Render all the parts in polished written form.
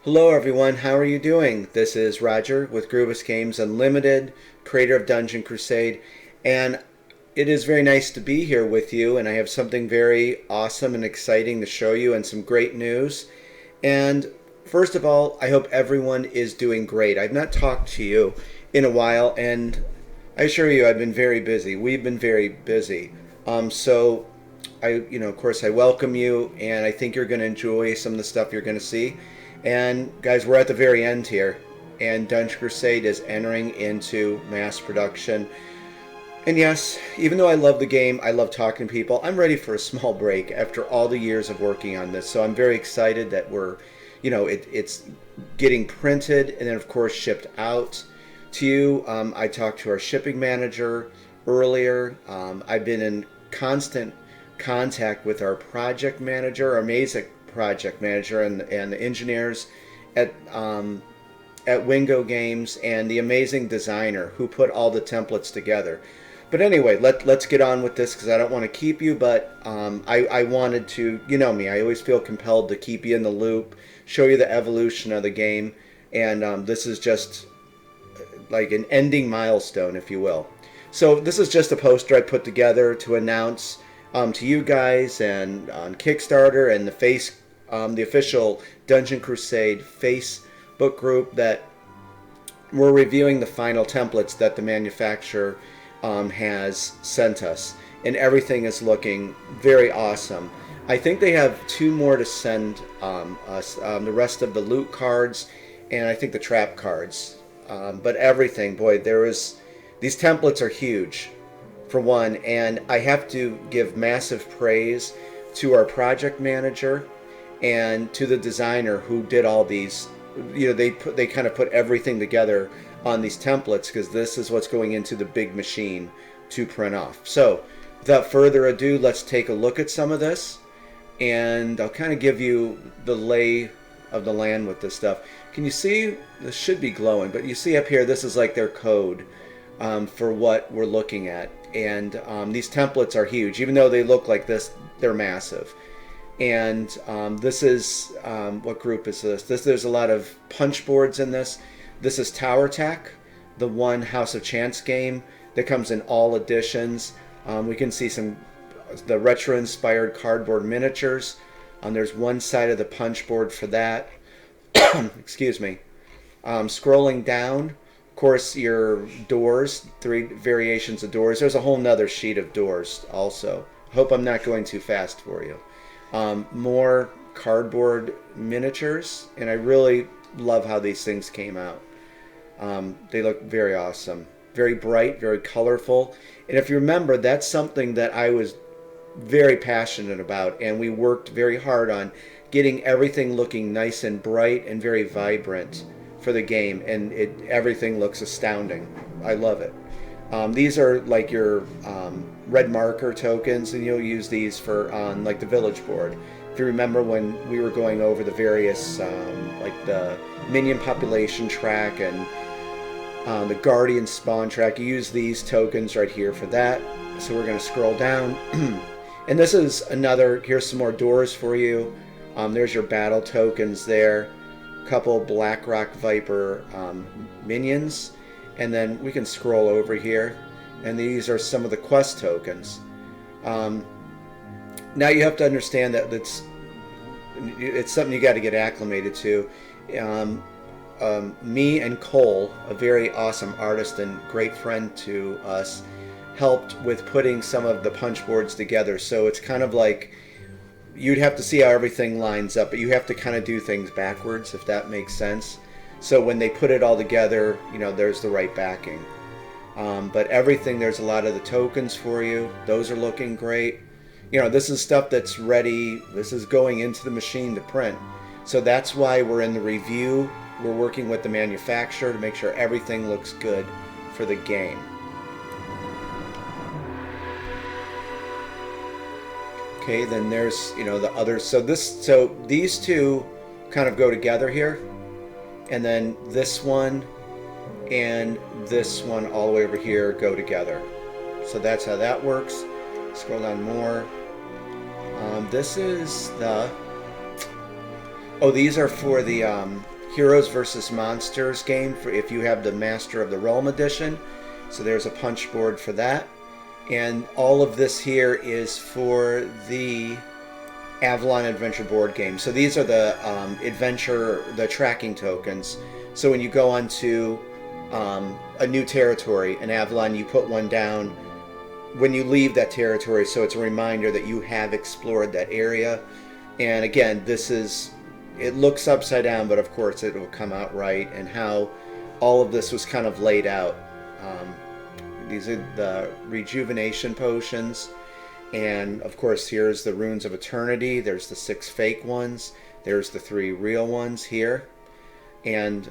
Hello everyone, how are you doing? This is Roger with Grubus Games Unlimited, creator of Dungeon Crusade, and it is very nice to be here with you, and I have something very awesome and exciting to show you and some great news. And first of all, I hope everyone is doing great. I've not talked to you in a while, and I assure you I've been very busy. We've been very busy. So of course I welcome you, and I think you're going to enjoy some of the stuff you're going to see. And guys, we're at the very end here, and Dungeon Crusade is entering into mass production. And yes, even though I love the game, I love talking to people, I'm ready for a small break after all the years of working on this. So I'm very excited that it's getting printed and then of course shipped out to you. I talked to our shipping manager earlier. I've been in constant contact with our project manager, our amazing project manager, and the engineers at Wingo Games, and the amazing designer who put all the templates together. But anyway, let's get on with this because I don't want to keep you, but I wanted to, you know me, I always feel compelled to keep you in the loop, show you the evolution of the game, and this is just like an ending milestone, if you will. So this is just a poster I put together to announce to you guys and on Kickstarter and the official Dungeon Crusade Facebook group that we're reviewing the final templates that the manufacturer has sent us, and everything is looking very awesome. I think they have 2 more to send us, the rest of the loot cards and I think the trap cards, but everything, boy, these templates are huge for one, and I have to give massive praise to our project manager and to the designer who did all these. They kind of put everything together on these templates because this is what's going into the big machine to print off. So without further ado, let's take a look at some of this, and I'll kind of give you the lay of the land with this stuff. Can you see? This should be glowing, but you see up here, this is like their code for what we're looking at, and these templates are huge. Even though they look like this, they're massive. And this is, what group is this? There's a lot of punch boards in this. This is Tower Attack, the one House of Chance game that comes in all editions. We can see the retro-inspired cardboard miniatures. There's one side of the punch board for that. Excuse me. Scrolling down, of course, your doors, 3 variations of doors. There's a whole nother sheet of doors also. Hope I'm not going too fast for you. More cardboard miniatures, and I really love how these things came out. They look very awesome, very bright, very colorful, and if you remember, that's something that I was very passionate about, and we worked very hard on getting everything looking nice and bright and very vibrant for the game, and everything looks astounding. I love it. These are like your red marker tokens, and you'll use these on like the village board. If you remember when we were going over the various like the minion population track and the guardian spawn track, you use these tokens right here for that. So we're going to scroll down, and this is here's some more doors for you. There's your battle tokens there, a couple Blackrock Viper minions. And then we can scroll over here, and these are some of the quest tokens. Now you have to understand that it's something you got to get acclimated to. Me and Cole, a very awesome artist and great friend to us, helped with putting some of the punch boards together. So it's kind of like you'd have to see how everything lines up, but you have to kind of do things backwards, if that makes sense. So when they put it all together, there's the right backing. But everything, there's a lot of the tokens for you. Those are looking great. This is stuff that's ready. This is going into the machine to print. So that's why we're in the review. We're working with the manufacturer to make sure everything looks good for the game. Okay, then there's, you know, the others. So these two kind of go together here, and then this one and this one all the way over here go together. So that's how that works. Scroll down more. This is the... Oh, these are for the Heroes versus Monsters game, for if you have the Master of the Realm edition. So there's a punch board for that. And all of this here is for the Avalon Adventure board game. So these are the the tracking tokens. So when you go onto a new territory in Avalon, you put one down when you leave that territory, so it's a reminder that you have explored that area. And again, this is, it looks upside down, but of course it will come out right, and how all of this was kind of laid out. These are the rejuvenation potions, and of course here's the runes of eternity. There's the 6 fake ones, there's the 3 real ones here, and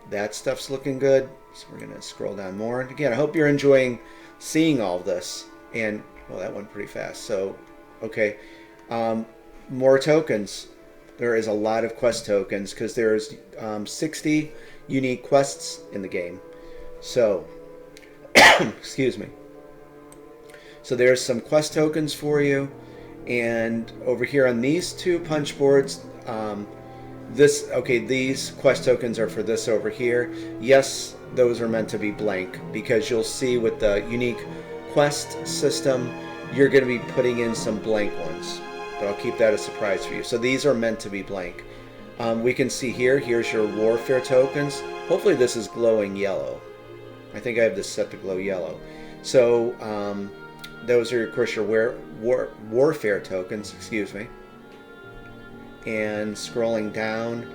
that stuff's looking good. So we're gonna scroll down more, and again, I hope you're enjoying seeing all of this. And well, that went pretty fast. So okay, more tokens. There is a lot of quest tokens because there's 60 unique quests in the game. So excuse me. So there's some quest tokens for you, and over here on these 2 punch boards, these quest tokens are for this over here. Yes, those are meant to be blank, because you'll see with the unique quest system, you're going to be putting in some blank ones, but I'll keep that a surprise for you. So these are meant to be blank. We can see here's your warfare tokens. Hopefully this is glowing yellow. I think I have this set to glow yellow. So those are, of course, your warfare tokens, excuse me. And scrolling down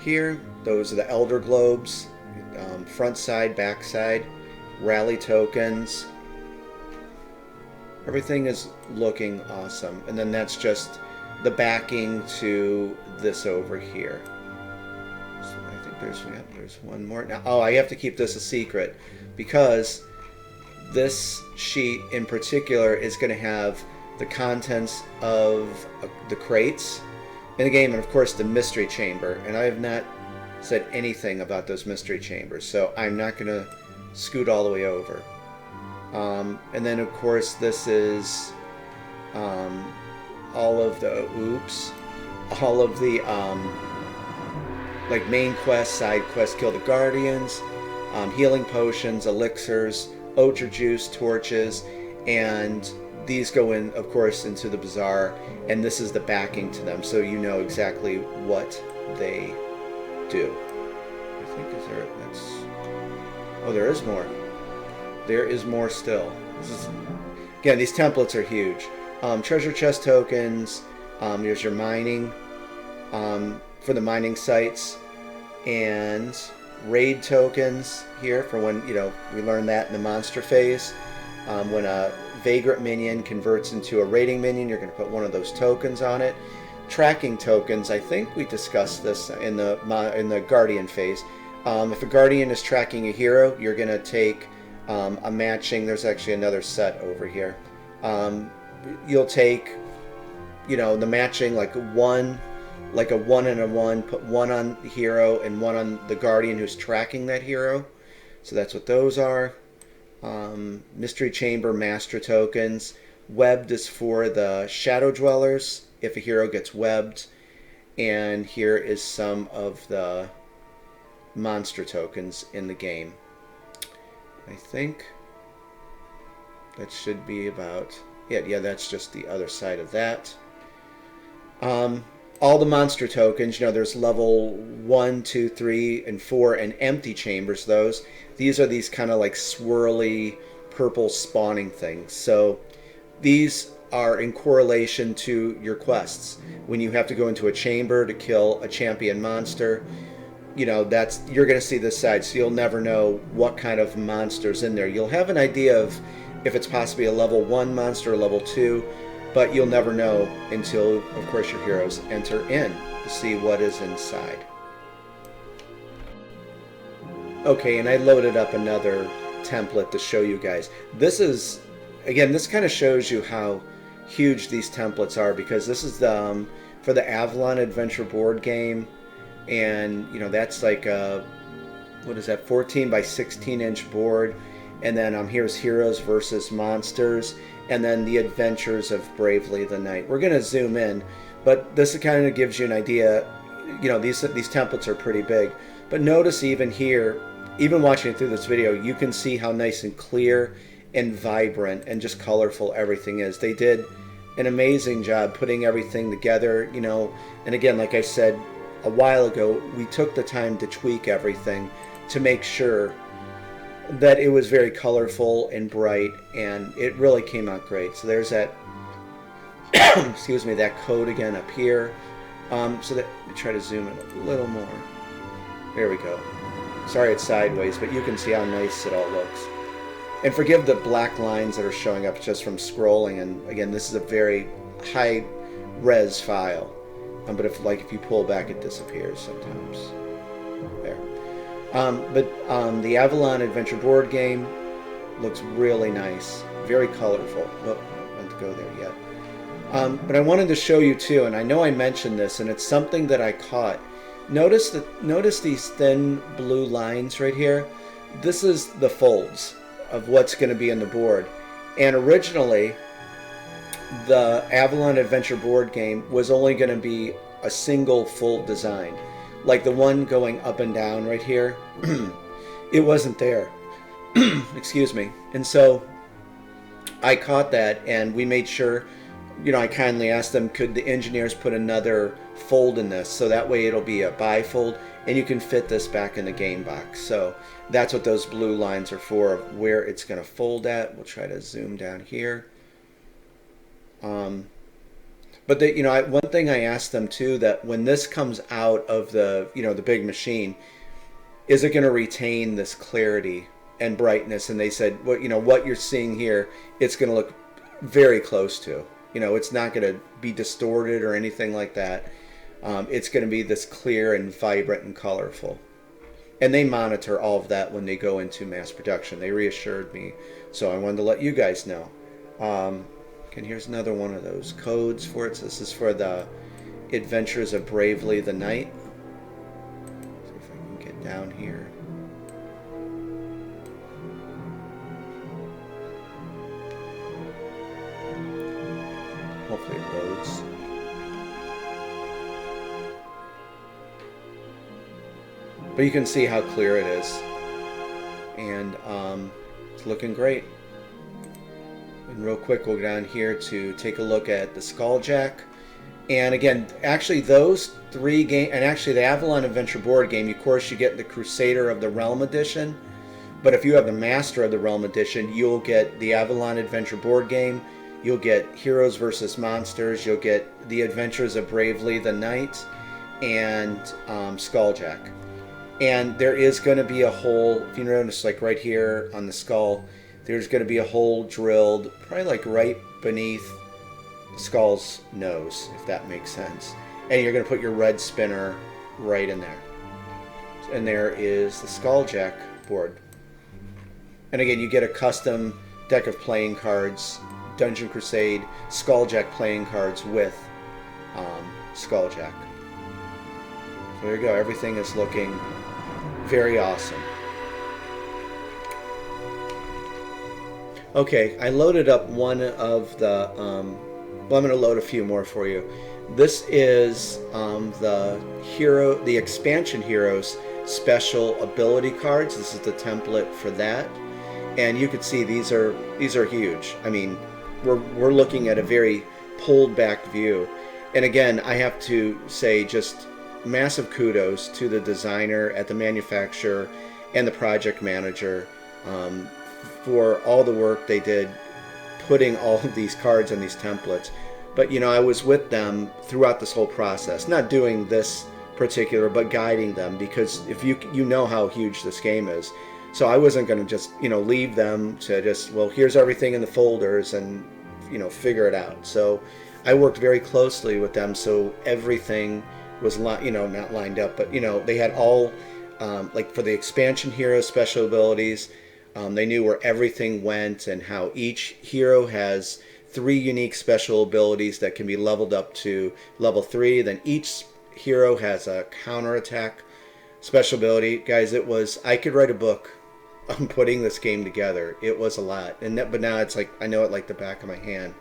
here, those are the Elder Globes, front side, back side, rally tokens. Everything is looking awesome. And then that's just the backing to this over here. So I think there's one more. Now, oh, I have to keep this a secret, because this sheet in particular is going to have the contents of the crates in the game, and of course the mystery chamber. And I have not said anything about those mystery chambers, so I'm not going to scoot all the way over. And then of course this is all of the like main quest, side quest, kill the guardians, healing potions, elixirs, ultra juice, torches, and these go in, of course, into the bazaar, and this is the backing to them, so you know exactly what they do. I think oh, there is more. There is more still. Again, these templates are huge. Treasure chest tokens. There's your mining for the mining sites, and raid tokens here for when, you know, we learned that in the monster phase. When a vagrant minion converts into a raiding minion, you're going to put one of those tokens on it. Tracking tokens, I think we discussed this in the guardian phase. If a guardian is tracking a hero, you're going to take a matching. There's actually another set over here. You'll take, you know, the matching, like a 1 and a 1, put 1 on the hero and 1 on the guardian who's tracking that hero. So that's what those are. Mystery Chamber Master tokens. Webbed is for the Shadow Dwellers if a hero gets webbed. And here is some of the monster tokens in the game. I think that should be about it. Yeah, that's just the other side of that. All the monster tokens, you know, there's level 1, 2, 3, and 4, and empty chambers. These are these kind of like swirly purple spawning things. So these are in correlation to your quests. When you have to go into a chamber to kill a champion monster, you know, you're going to see this side, so you'll never know what kind of monster's in there. You'll have an idea of if it's possibly a level 1 monster or level 2, but you'll never know until, of course, your heroes enter in to see what is inside. Okay, and I loaded up another template to show you guys. This is, again, this kind of shows you how huge these templates are, because this is the for the Avalon Adventure board game, and that's like a, what is that, 14 by 16 inch board, and then here's Heroes versus Monsters, and then the Adventures of Bravely the Knight. We're gonna zoom in, but this kind of gives you an idea. These templates are pretty big, but notice even here, even watching it through this video, you can see how nice and clear and vibrant and just colorful everything is. They did an amazing job putting everything together, and again, like I said a while ago, we took the time to tweak everything to make sure that it was very colorful and bright, and it really came out great. So there's that excuse me, that code again up here. So that, try to zoom in a little more. There we go. Sorry it's sideways, but you can see how nice it all looks. And forgive the black lines that are showing up just from scrolling. And again, this is a very high res file. But if you pull back, it disappears sometimes. There. But the Avalon Adventure board game looks really nice, very colorful. Oh, I don't have to go there yet. But I wanted to show you too, and I know I mentioned this, and it's something that I caught. Notice these thin blue lines right here. This is the folds of what's going to be in the board. And originally, the Avalon Adventure board game was only going to be a single fold design, like the one going up and down right here. It wasn't there. Excuse me. And so I caught that, and we made sure. I kindly asked them, could the engineers put another fold in this, so that way it'll be a bifold and you can fit this back in the game box. So that's what those blue lines are for, where it's going to fold at. We'll try to zoom down here. But one thing I asked them too, that when this comes out of the the big machine, is it going to retain this clarity and brightness? And they said, well, what you're seeing here, it's going to look very close to. It's not going to be distorted or anything like that. It's going to be this clear and vibrant and colorful. And they monitor all of that when they go into mass production. They reassured me. So I wanted to let you guys know. And here's another one of those codes for it. So this is for the Adventures of Bravely the Knight. See if I can get down here. Hopefully it loads. But you can see how clear it is. And it's looking great. And real quick, we'll go down here to take a look at the Skulljack. And again, actually those three games, and actually the Avalon Adventure board game, of course you get the Crusader of the Realm edition. But if you have the Master of the Realm edition, you'll get the Avalon Adventure board game. You'll get Heroes versus Monsters. You'll get the Adventures of Bravely the Knight, and Skulljack. And there is going to be a hole, if you notice, like right here on the skull, there's going to be a hole drilled, probably like right beneath Skull's nose, if that makes sense. And you're going to put your red spinner right in there. And there is the Skulljack board. And again, you get a custom deck of playing cards, Dungeon Crusade Skulljack playing cards with Skulljack. So there you go. Everything is looking very awesome. Okay, I loaded up one of the... well, I'm going to load a few more for you. This is the Expansion Heroes special ability cards. This is the template for that. And you can see these are huge. I mean, we're looking at a very pulled back view. And again, I have to say just massive kudos to the designer at the manufacturer and the project manager for all the work they did putting all of these cards on these templates. But I was with them throughout this whole process, not doing this particular, but guiding them, because if you know how huge this game is. So I wasn't going to just, leave them to just, well, here's everything in the folders and, figure it out. So I worked very closely with them, so everything was, not lined up, but, they had all like for the expansion hero special abilities, they knew where everything went and how each hero has 3 unique special abilities that can be leveled up to level 3. Then each hero has a counterattack special ability. Guys, I could write a book on putting this game together. It was a lot, but now it's like I know it like the back of my hand.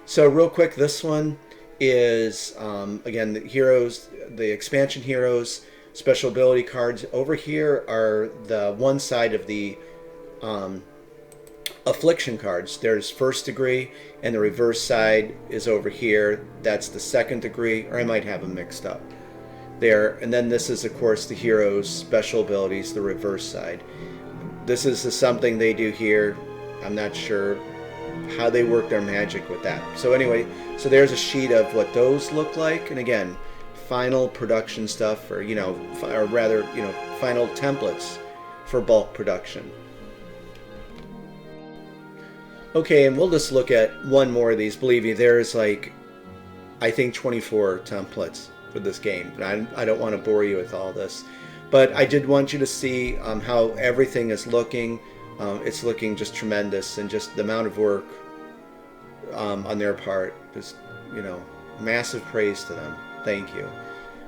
So real quick, this one is again the expansion heroes special ability cards. Over here are the one side of the affliction cards. There's first degree, and the reverse side is over here. That's the second degree, or I might have them mixed up there. And then this is, of course, the heroes special abilities, the reverse side. This is something they do here. I'm not sure how they work their magic with that. So anyway, so there's a sheet of what those look like, and again, final production stuff, or or rather, final templates for bulk production. Okay, and we'll just look at one more of these. Believe me, there's like, I think 24 templates for this game. I don't want to bore you with all this, but I did want you to see how everything is looking. It's looking just tremendous, and just the amount of work on their part, just massive praise to them. Thank you.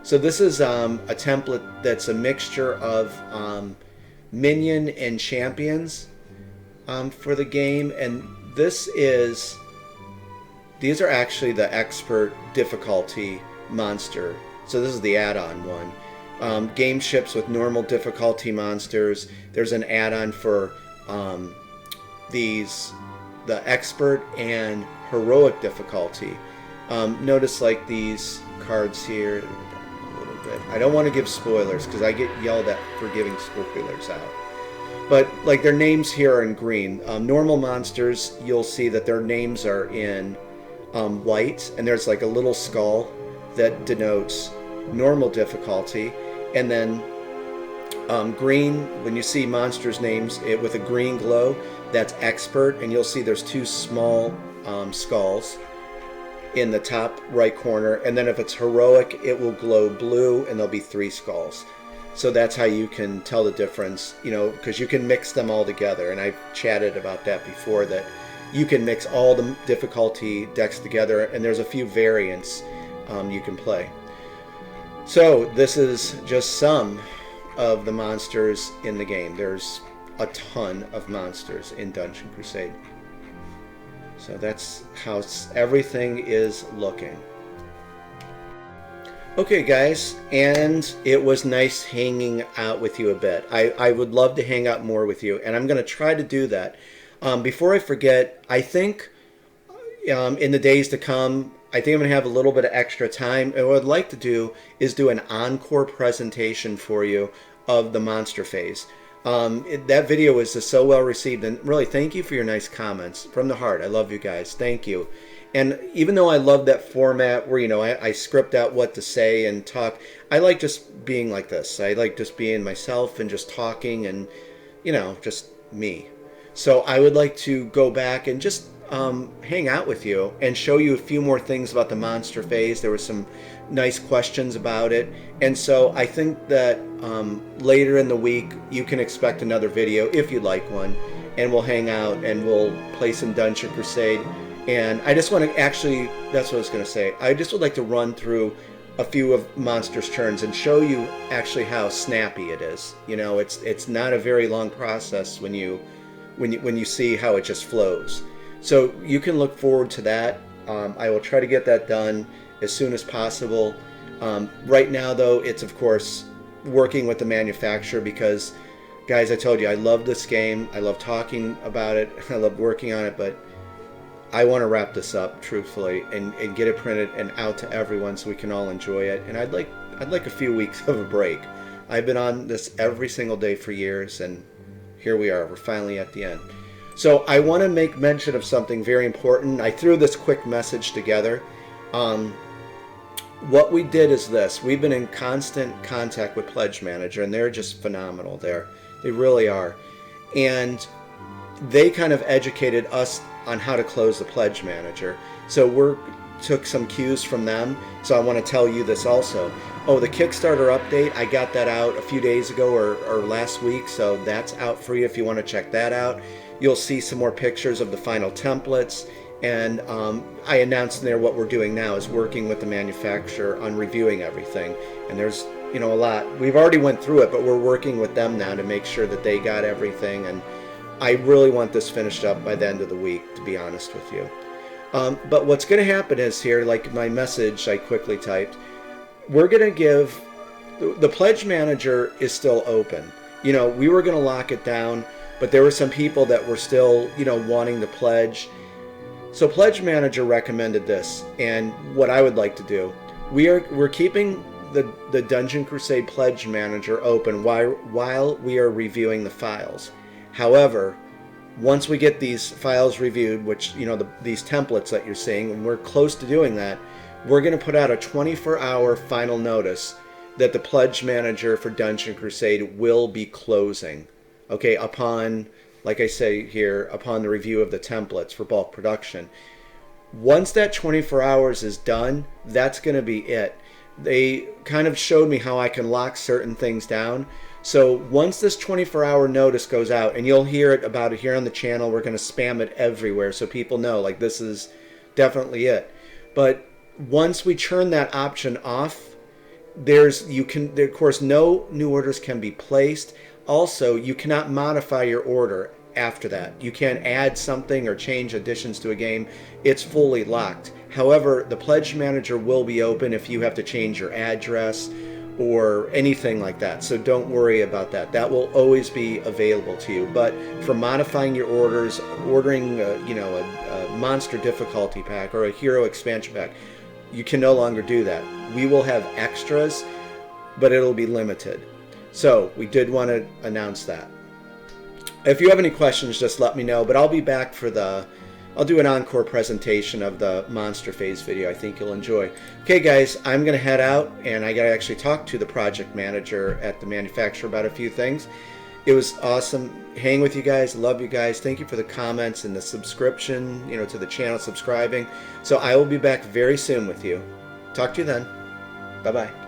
So this is a template that's a mixture of minion and champions for the game, and these are actually the expert difficulty monster. So this is the add-on one. Game ships with normal difficulty monsters. There's an add-on for the expert and heroic difficulty. Notice like these cards here a little bit. I don't want to give spoilers because I get yelled at for giving spoilers out. But like their names here are in green. Normal monsters, you'll see that their names are in white, and there's like a little skull that denotes normal difficulty. And then green, when you see monsters' names with a green glow, that's expert, and you'll see there's 2 small skulls in the top right corner. And then if it's heroic, it will glow blue, and there'll be 3 skulls. So that's how you can tell the difference, because you can mix them all together. And I've chatted about that before, that you can mix all the difficulty decks together, and there's a few variants you can play. So this is just some of the monsters in the game. There's a ton of monsters in Dungeon Crusade. So that's how everything is looking. Okay guys, and it was nice hanging out with you a bit. I would love to hang out more with you, and I'm going to try to do that. Before I forget, I think in the days to come, I think I'm going to have a little bit of extra time, and what I'd like to do is do an encore presentation for you of the monster phase. That video was just so well received, and really thank you for your nice comments from the heart. I love you guys. Thank you. And even though I love that format where, I script out what to say and talk, I like just being like this. I like just being myself and just talking and, just me. So I would like to go back and just hang out with you and show you a few more things about the monster phase. There were some nice questions about it. And so I think that later in the week, you can expect another video if you'd like one. And we'll hang out and we'll play some Dungeon Crusade. And I just want to actually, that's what I was going to say. I just would like to run through a few of Monster's turns and show you actually how snappy it is. It's not a very long process when you see how it just flows. So you can look forward to that. I will try to get that done as soon as possible. Right now, though, it's of course working with the manufacturer because, guys, I told you I love this game. I love talking about it. I love working on it, but I want to wrap this up truthfully and get it printed and out to everyone so we can all enjoy it. And I'd like a few weeks of a break. I've been on this every single day for years, and here we are. We're finally at the end. So I want to make mention of something very important. I threw this quick message together. What we did is this. We've been in constant contact with Pledge Manager, and they're just phenomenal there. They really are. And they kind of educated us on how to close the Pledge Manager. So we're took some cues from them, so I want to tell you this also. Oh, the Kickstarter update, I got that out a few days ago or last week, so that's out for you if you want to check that out. You'll see some more pictures of the final templates, and I announced in there what we're doing now is working with the manufacturer on reviewing everything. And there's, you know, a lot. We've already went through it, but we're working with them now to make sure that they got everything, and I really want this finished up by the end of the week, to be honest with you. But what's going to happen is here, like my message I quickly typed, we're going to give, the pledge manager is still open. You know, we were going to lock it down, but there were some people that were still, you know, wanting to pledge. So Pledge Manager recommended this, and what I would like to do, we're keeping the Dungeon Crusade Pledge Manager open while we are reviewing the files. However, once we get these files reviewed, which, you know, these templates that you're seeing, and we're close to doing that, we're going to put out a 24-hour final notice that the Pledge Manager for Dungeon Crusade will be closing. Okay, upon, like I say here, upon the review of the templates for bulk production. Once that 24 hours is done, that's going to be it. They kind of showed me how I can lock certain things down. So once this 24-hour notice goes out, and you'll hear about it here on the channel, we're going to spam it everywhere so people know, like, this is definitely it. But once we turn that option off, of course, no new orders can be placed. Also, you cannot modify your order after that. You can't add something or change additions to a game. It's fully locked. However, the Pledge Manager will be open if you have to change your address or anything like that. So don't worry about that. That will always be available to you. But for modifying your orders, ordering a monster difficulty pack or a hero expansion pack, you can no longer do that. We will have extras, but it'll be limited. So we did want to announce that. If you have any questions, just let me know. But I'll be back for I'll do an encore presentation of the Monster Phase video. I think you'll enjoy. Okay, guys, I'm going to head out, and I got to actually talk to the project manager at the manufacturer about a few things. It was awesome hanging with you guys. Love you guys. Thank you for the comments and the subscription, you know, to the channel, subscribing. So I will be back very soon with you. Talk to you then. Bye-bye.